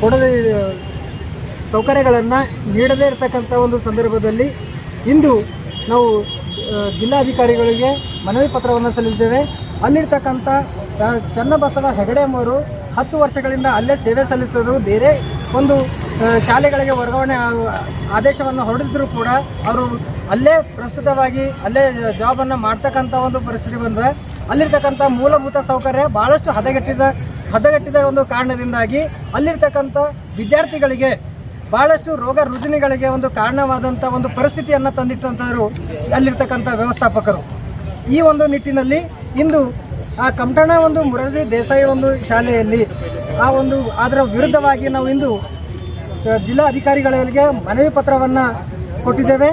ಕೊಡದೇ ಸೌಕರ್ಯಗಳನ್ನು ನೀಡದೇ ಇರತಕ್ಕಂಥ ಒಂದು ಸಂದರ್ಭದಲ್ಲಿ ಇಂದು ನಾವು ಜಿಲ್ಲಾಧಿಕಾರಿಗಳಿಗೆ ಮನವಿ ಪತ್ರವನ್ನು ಸಲ್ಲಿಸಿದ್ದೇವೆ. ಅಲ್ಲಿರ್ತಕ್ಕಂಥ ಚನ್ನಬಸವ ಹೆಗಡೆಯವರು 10 ವರ್ಷಗಳಿಂದ ಅಲ್ಲೇ ಸೇವೆ ಸಲ್ಲಿಸಿದ್ರು. ಬೇರೆ ಒಂದು ಶಾಲೆಗಳಿಗೆ ವರ್ಗಾವಣೆ ಆದೇಶವನ್ನು ಹೊರಡಿಸಿದ್ರು ಕೂಡ ಅವರು ಅಲ್ಲೇ ಪ್ರಸ್ತುತವಾಗಿ ಅಲ್ಲೇ ಜಾಬನ್ನು ಮಾಡ್ತಕ್ಕಂಥ ಒಂದು ಪರಿಸ್ಥಿತಿ ಬಂದರೆ ಅಲ್ಲಿರ್ತಕ್ಕಂಥ ಮೂಲಭೂತ ಸೌಕರ್ಯ ಭಾಳಷ್ಟು ಹದಗೆಟ್ಟಿದ ಒಂದು ಕಾರಣದಿಂದಾಗಿ ಅಲ್ಲಿರ್ತಕ್ಕಂಥ ವಿದ್ಯಾರ್ಥಿಗಳಿಗೆ ಭಾಳಷ್ಟು ರೋಗ ರುಜಿನಗಳಿಗೆ ಒಂದು ಕಾರಣವಾದಂಥ ಒಂದು ಪರಿಸ್ಥಿತಿಯನ್ನು ತಂದಿಟ್ಟಂಥವರು ಅಲ್ಲಿರ್ತಕ್ಕಂಥ ವ್ಯವಸ್ಥಾಪಕರು. ಈ ಒಂದು ನಿಟ್ಟಿನಲ್ಲಿ ಇಂದು ಆ ಕಮಟಣ ಒಂದು ಮೊರಾರ್ಜಿ ದೇಸಾಯಿ ಒಂದು ಶಾಲೆಯಲ್ಲಿ ಅದರ ವಿರುದ್ಧವಾಗಿ ನಾವು ಇಂದು ಜಿಲ್ಲಾ ಅಧಿಕಾರಿಗಳಿಗೆ ಮನವಿ ಪತ್ರವನ್ನು ಕೊಟ್ಟಿದ್ದೇವೆ.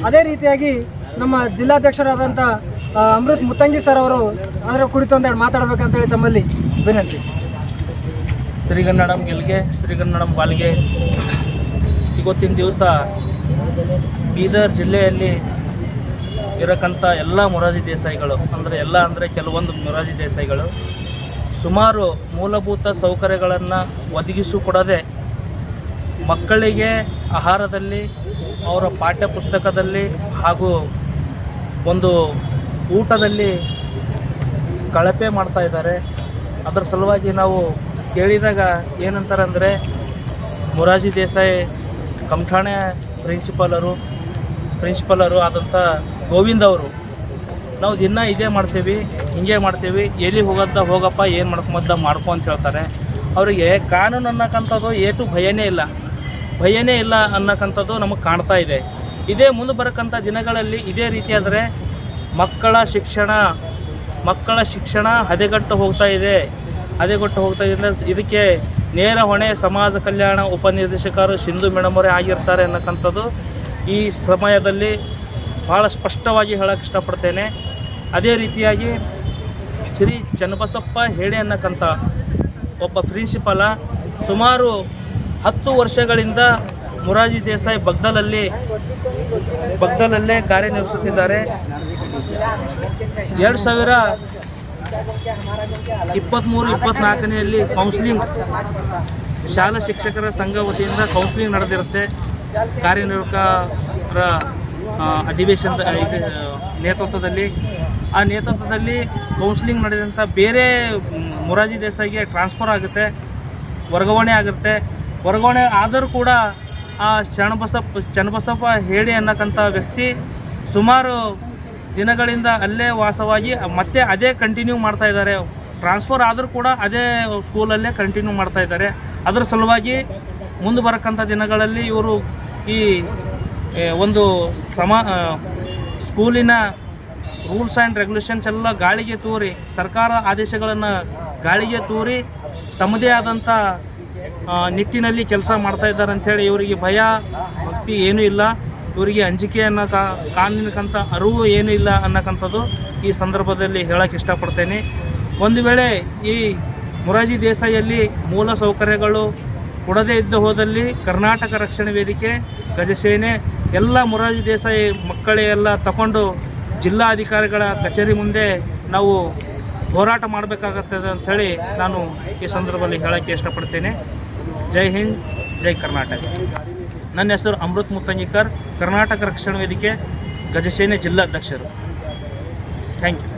ಅದೇ ರೀತಿಯಾಗಿ ನಮ್ಮ ಜಿಲ್ಲಾಧ್ಯಕ್ಷರಾದಂಥ ಅಮೃತ್ ಮುತ್ತಂಗಿ ಸರ್ ಅವರು ಅದರ ಕುರಿತು ಒಂದೆರಡು ಮಾತಾಡಬೇಕಂತೇಳಿ ತಮ್ಮಲ್ಲಿ ವಿನಂತಿ. ಶ್ರೀಗನ್ನಡಂ ಗೆಲ್ಗೆ ಶ್ರೀಗನ್ನಡಂ ಬಾಲ್ಗೆ. ಇವತ್ತಿನ ದಿವಸ ಬೀದರ್ ಜಿಲ್ಲೆಯಲ್ಲಿ ಇರಕ್ಕಂಥ ಎಲ್ಲ ಮೊರಾರ್ಜಿ ದೇಸಾಯಿಗಳು ಅಂದರೆ ಕೆಲವೊಂದು ಮೊರಾರ್ಜಿ ದೇಸಾಯಿಗಳು ಸುಮಾರು ಮೂಲಭೂತ ಸೌಕರ್ಯಗಳನ್ನು ಒದಗಿಸಿಕೊಡದೆ ಮಕ್ಕಳಿಗೆ ಆಹಾರದಲ್ಲಿ, ಅವರ ಪಾಠ್ಯ ಪುಸ್ತಕದಲ್ಲಿ ಹಾಗೂ ಒಂದು ಊಟದಲ್ಲಿ ಕಳಪೆ ಮಾಡ್ತಾ ಇದ್ದಾರೆ. ಅದರ ಸಲುವಾಗಿ ನಾವು ಕೇಳಿದಾಗ ಏನಂತಾರೆ ಅಂದರೆ, ಮೊರಾರ್ಜಿ ದೇಸಾಯಿ ಕಮಠಾಣೆ ಪ್ರಿನ್ಸಿಪಲರು ಆದಂಥ ಗೋವಿಂದ್ ಅವರು, ನಾವು ದಿನ ಇದೇ ಮಾಡ್ತೀವಿ, ಹಿಂಗೆ ಮಾಡ್ತೀವಿ, ಎಲ್ಲಿ ಹೋಗಪ್ಪ, ಏನು ಮಾಡ್ಕೊ ಅಂತ ಹೇಳ್ತಾರೆ. ಅವರಿಗೆ ಕಾನೂನು ಅನ್ನೋಕ್ಕಂಥದ್ದು ಏಟು ಭಯನೇ ಇಲ್ಲ ಅನ್ನೋಕ್ಕಂಥದ್ದು ನಮಗೆ ಕಾಣ್ತಾ ಇದೆ. ಇದೇ ಮುಂದೆ ಬರೋಕ್ಕಂಥ ದಿನಗಳಲ್ಲಿ ಇದೇ ರೀತಿಯಾದರೆ ಮಕ್ಕಳ ಶಿಕ್ಷಣ ಹದಗೆಟ್ಟು ಹೋಗ್ತಾ ಇದೆ. ಇದಕ್ಕೆ ನೇರ ಹೊಣೆ ಸಮಾಜ ಕಲ್ಯಾಣ ಉಪನಿರ್ದೇಶಕರು ಸಿಂಧು ಮೇಡಮ್ ಅವರೇ ಆಗಿರ್ತಾರೆ ಅನ್ನೋಕ್ಕಂಥದ್ದು ಈ ಸಮಯದಲ್ಲಿ ಭಾಳ ಸ್ಪಷ್ಟವಾಗಿ ಹೇಳೋಕ್ಕೆ ಇಷ್ಟಪಡ್ತೇನೆ. ಅದೇ ರೀತಿಯಾಗಿ ಶ್ರೀ ಚನ್ನಬಸಪ್ಪ ಹೇಡೆ ಅನ್ನಕ್ಕಂಥ ಒಬ್ಬ ಪ್ರಿನ್ಸಿಪಾಲ ಸುಮಾರು 10 ವರ್ಷಗಳಿಂದ ಮೊರಾರ್ಜಿ ದೇಸಾಯಿ ಬಗ್ದಲಲ್ಲೇ ಕಾರ್ಯನಿರ್ವಹಿಸುತ್ತಿದ್ದಾರೆ. 2023-24ರಲ್ಲಿ ಕೌನ್ಸಿಲಿಂಗ್ ಶಾಲಾ ಶಿಕ್ಷಕರ ಸಂಘ ವತಿಯಿಂದ ಕೌನ್ಸಿಲಿಂಗ್ ನಡೆದಿರುತ್ತೆ. ಕಾರ್ಯನಿರ್ವಾಹಕರ ಅಧಿವೇಶನದ ನೇತೃತ್ವದಲ್ಲಿ ಕೌನ್ಸಿಲಿಂಗ್ ನಡೆದಂಥ ಬೇರೆ ಮೊರಾರ್ಜಿ ದೇಸಾಯಿಗೆ ಟ್ರಾನ್ಸ್ಫರ್ ಆಗುತ್ತೆ, ವರ್ಗಾವಣೆ ಆದರೂ ಕೂಡ ಆ ಚನ್ನಬಸಪ್ಪ ಹೇಳಿ ಅನ್ನಕ್ಕಂಥ ವ್ಯಕ್ತಿ ಸುಮಾರು ದಿನಗಳಿಂದ ಅಲ್ಲೇ ವಾಸವಾಗಿ ಮತ್ತೆ ಅದೇ ಕಂಟಿನ್ಯೂ ಮಾಡ್ತಾ ಇದ್ದಾರೆ. ಟ್ರಾನ್ಸ್ಫರ್ ಆದರೂ ಕೂಡ ಅದೇ ಸ್ಕೂಲಲ್ಲೇ ಕಂಟಿನ್ಯೂ ಮಾಡ್ತಾ ಇದ್ದಾರೆ. ಅದರ ಸಲುವಾಗಿ ಮುಂದೆ ಬರಕ್ಕಂಥ ದಿನಗಳಲ್ಲಿ ಇವರು ಈ ಒಂದು ಸ್ಕೂಲಿನ ರೂಲ್ಸ್ ಆ್ಯಂಡ್ ರೆಗ್ಯುಲೇಷನ್ಸ್ ಎಲ್ಲ ಗಾಳಿಗೆ ತೂರಿ, ಸರ್ಕಾರ ಆದೇಶಗಳನ್ನು ಗಾಳಿಗೆ ತೂರಿ ತಮ್ಮದೇ ಆದಂಥ ನಿಟ್ಟಿನಲ್ಲಿ ಕೆಲಸ ಮಾಡ್ತಾ ಇದ್ದಾರೆ ಅಂಥೇಳಿ ಇವರಿಗೆ ಭಯ ಭಕ್ತಿ ಏನೂ ಇಲ್ಲ, ಇವರಿಗೆ ಅಂಜಿಕೆ ಅನ್ನೋ ಕಾನೂನಿನಕ್ಕಂಥ ಅರಿವು ಏನೂ ಇಲ್ಲ ಅನ್ನೋಕ್ಕಂಥದ್ದು ಈ ಸಂದರ್ಭದಲ್ಲಿ ಹೇಳೋಕ್ಕೆ ಇಷ್ಟಪಡ್ತೇನೆ. ಒಂದು ವೇಳೆ ಈ ಮೊರಾರ್ಜಿ ದೇಸಾಯಿಯಲ್ಲಿ ಮೂಲ ಸೌಕರ್ಯಗಳು ಕೊಡದೇ ಇದ್ದ ಹೋದಲ್ಲಿ ಕರ್ನಾಟಕ ರಕ್ಷಣಾ ವೇದಿಕೆ, ಗಜಸೇನೆ ಎಲ್ಲ ಮೊರಾರ್ಜಿ ದೇಸಾಯಿ ಮಕ್ಕಳೆಲ್ಲ ತಗೊಂಡು ಜಿಲ್ಲಾಧಿಕಾರಿಗಳ ಕಚೇರಿ ಮುಂದೆ ನಾವು ಹೋರಾಟ ಮಾಡಬೇಕಾಗುತ್ತದೆ ಅಂಥೇಳಿ ನಾನು ಈ ಸಂದರ್ಭದಲ್ಲಿ ಹೇಳೋಕ್ಕೆ ಇಷ್ಟಪಡ್ತೇನೆ. ಜೈ ಹಿಂದ್, ಜೈ ಕರ್ನಾಟಕ. ನನ್ನ ಹೆಸರು ಅಮೃತ್ ಮುತ್ತಂಗಿಕರ್, ಕರ್ನಾಟಕ ರಕ್ಷಣಾ ವೇದಿಕೆ ಗಜಸೇನೆ ಜಿಲ್ಲಾಧ್ಯಕ್ಷರು. Thank you.